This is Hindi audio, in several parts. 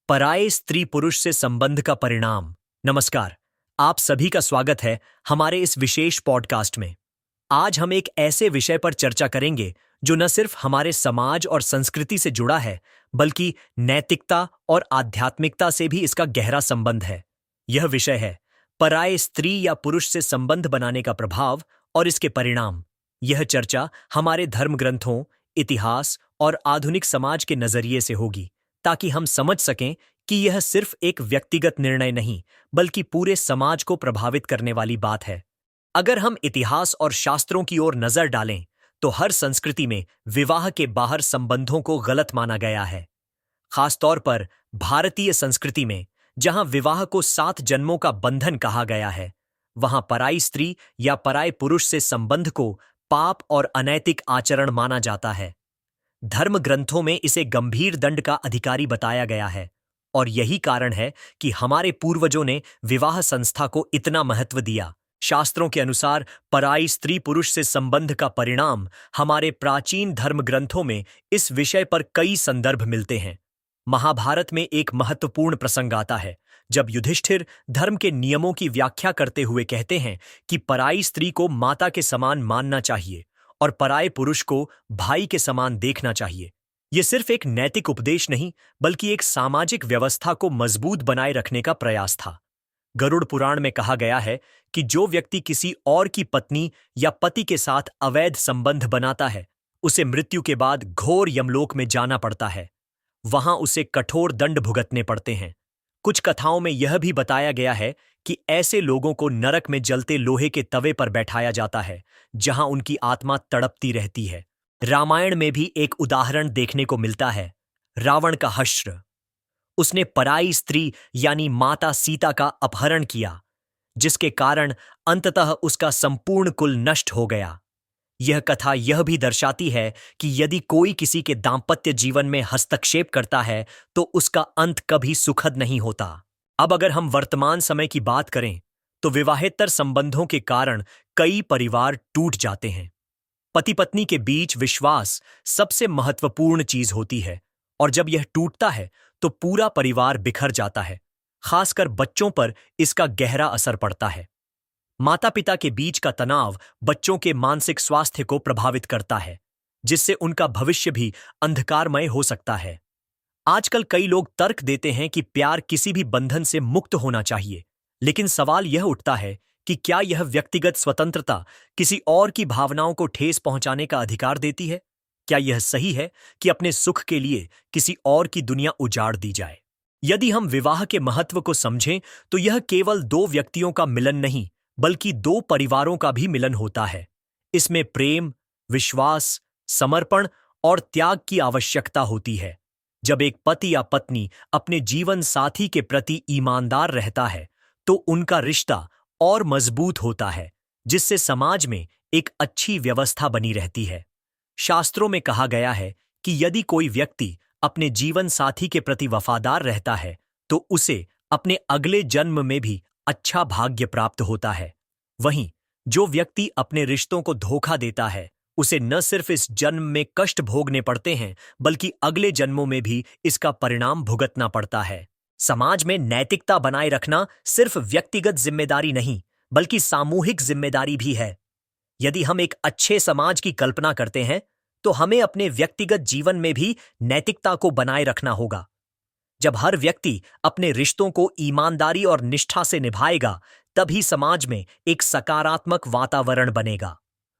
पराये स्त्री पुरुष से संबंध का परिणाम। नमस्कार, आप सभी का स्वागत है हमारे इस विशेष पॉडकास्ट में। आज हम एक ऐसे विषय पर चर्चा करेंगे जो न सिर्फ हमारे समाज और संस्कृति से जुड़ा है, बल्कि नैतिकता और आध्यात्मिकता से भी इसका गहरा संबंध है। यह विषय है पराये स्त्री या पुरुष से संबंध बनाने का प्रभाव और इसके परिणाम। यह चर्चा हमारे धर्म ग्रंथों, इतिहास और आधुनिक समाज के नजरिए से होगी, ताकि हम समझ सकें कि यह सिर्फ एक व्यक्तिगत निर्णय नहीं, बल्कि पूरे समाज को प्रभावित करने वाली बात है। अगर हम इतिहास और शास्त्रों की ओर नजर डालें, तो हर संस्कृति में विवाह के बाहर संबंधों को गलत माना गया है। खासतौर पर भारतीय संस्कृति में, जहां विवाह को 7 जन्मों का बंधन कहा गया है, वहां पराई स्त्री या पराये पुरुष से संबंध को पाप और अनैतिक आचरण माना जाता है। धर्म ग्रंथों में इसे गंभीर दंड का अधिकारी बताया गया है, और यही कारण है कि हमारे पूर्वजों ने विवाह संस्था को इतना महत्व दिया। शास्त्रों के अनुसार पराई स्त्री पुरुष से संबंध का परिणाम हमारे प्राचीन धर्म ग्रंथों में इस विषय पर कई संदर्भ मिलते हैं। महाभारत में एक महत्वपूर्ण प्रसंग आता है, जब युधिष्ठिर धर्म के नियमों की व्याख्या करते हुए कहते हैं कि पराई स्त्री को माता के समान मानना चाहिए और पराये पुरुष को भाई के समान देखना चाहिए। यह सिर्फ एक नैतिक उपदेश नहीं, बल्कि एक सामाजिक व्यवस्था को मजबूत बनाए रखने का प्रयास था। गरुड़ पुराण में कहा गया है कि जो व्यक्ति किसी और की पत्नी या पति के साथ अवैध संबंध बनाता है, उसे मृत्यु के बाद घोर यमलोक में जाना पड़ता है। वहां उसे कठोर दंड भुगतने पड़ते हैं। कुछ कथाओं में यह भी बताया गया है कि ऐसे लोगों को नरक में जलते लोहे के तवे पर बैठाया जाता है, जहां उनकी आत्मा तड़पती रहती है। रामायण में भी एक उदाहरण देखने को मिलता है, रावण का हश्र। उसने पराई स्त्री यानी माता सीता का अपहरण किया, जिसके कारण अंततः उसका संपूर्ण कुल नष्ट हो गया। यह कथा यह भी दर्शाती है कि यदि कोई किसी के दांपत्य जीवन में हस्तक्षेप करता है, तो उसका अंत कभी सुखद नहीं होता। अब अगर हम वर्तमान समय की बात करें, तो विवाहेतर संबंधों के कारण कई परिवार टूट जाते हैं। पति पत्नी के बीच विश्वास सबसे महत्वपूर्ण चीज होती है, और जब यह टूटता है तो पूरा परिवार बिखर जाता है। खासकर बच्चों पर इसका गहरा असर पड़ता है। माता पिता के बीच का तनाव बच्चों के मानसिक स्वास्थ्य को प्रभावित करता है, जिससे उनका भविष्य भी अंधकारमय हो सकता है। आजकल कई लोग तर्क देते हैं कि प्यार किसी भी बंधन से मुक्त होना चाहिए, लेकिन सवाल यह उठता है कि क्या यह व्यक्तिगत स्वतंत्रता किसी और की भावनाओं को ठेस पहुंचाने का अधिकार देती है? क्या यह सही है कि अपने सुख के लिए किसी और की दुनिया उजाड़ दी जाए? यदि हम विवाह के महत्व को समझें, तो यह केवल 2 व्यक्तियों का मिलन नहीं, बल्कि 2 परिवारों का भी मिलन होता है। इसमें प्रेम, विश्वास, समर्पण और त्याग की आवश्यकता होती है। जब एक पति या पत्नी अपने जीवन साथी के प्रति ईमानदार रहता है, तो उनका रिश्ता और मजबूत होता है, जिससे समाज में एक अच्छी व्यवस्था बनी रहती है। शास्त्रों में कहा गया है कि यदि कोई व्यक्ति अपने जीवन साथी के प्रति वफादार रहता है, तो उसे अपने अगले जन्म में भी अच्छा भाग्य प्राप्त होता है। वहीं जो व्यक्ति अपने रिश्तों को धोखा देता है, उसे न सिर्फ इस जन्म में कष्ट भोगने पड़ते हैं, बल्कि अगले जन्मों में भी इसका परिणाम भुगतना पड़ता है। समाज में नैतिकता बनाए रखना सिर्फ व्यक्तिगत जिम्मेदारी नहीं, बल्कि सामूहिक जिम्मेदारी भी है। यदि हम एक अच्छे समाज की कल्पना करते हैं, तो हमें अपने व्यक्तिगत जीवन में भी नैतिकता को बनाए रखना होगा। जब हर व्यक्ति अपने रिश्तों को ईमानदारी और निष्ठा से निभाएगा, तभी समाज में एक सकारात्मक वातावरण बनेगा।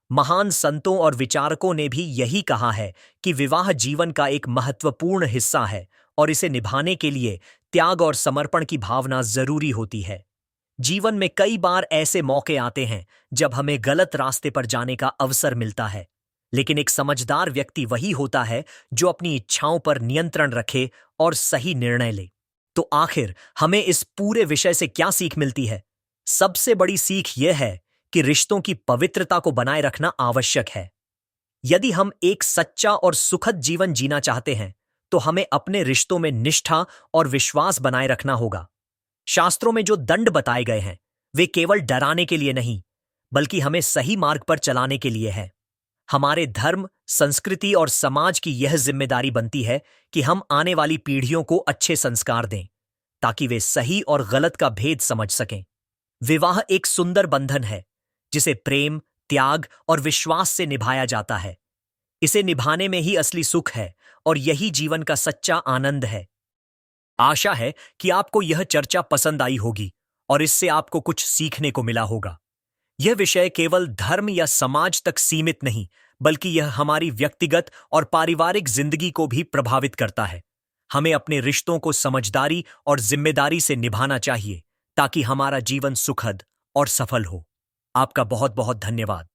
महान संतों और विचारकों ने भी यही कहा है कि विवाह जीवन का एक महत्वपूर्ण हिस्सा है, और इसे निभाने के लिए त्याग और समर्पण की भावना जरूरी होती है। जीवन में कई बार ऐसे मौके आते हैं जब हमें गलत रास्ते पर जाने का अवसर मिलता है, लेकिन एक समझदार व्यक्ति वही होता है जो अपनी इच्छाओं पर नियंत्रण रखे और सही निर्णय ले। तो आखिर हमें इस पूरे विषय से क्या सीख मिलती है? सबसे बड़ी सीख यह है कि रिश्तों की पवित्रता को बनाए रखना आवश्यक है। यदि हम एक सच्चा और सुखद जीवन जीना चाहते हैं, तो हमें अपने रिश्तों में निष्ठा और विश्वास बनाए रखना होगा। शास्त्रों में जो दंड बताए गए हैं, वे केवल डराने के लिए नहीं, बल्कि हमें सही मार्ग पर चलाने के लिए है। हमारे धर्म, संस्कृति और समाज की यह जिम्मेदारी बनती है कि हम आने वाली पीढ़ियों को अच्छे संस्कार दें, ताकि वे सही और गलत का भेद समझ सकें। विवाह एक सुंदर बंधन है, जिसे प्रेम, त्याग और विश्वास से निभाया जाता है। इसे निभाने में ही असली सुख है और यही जीवन का सच्चा आनंद है। आशा है कि आपको यह चर्चा पसंद आई होगी और इससे आपको कुछ सीखने को मिला होगा। यह विषय केवल धर्म या समाज तक सीमित नहीं, बल्कि यह हमारी व्यक्तिगत और पारिवारिक जिंदगी को भी प्रभावित करता है। हमें अपने रिश्तों को समझदारी और जिम्मेदारी से निभाना चाहिए, ताकि हमारा जीवन सुखद और सफल हो। आपका बहुत बहुत धन्यवाद।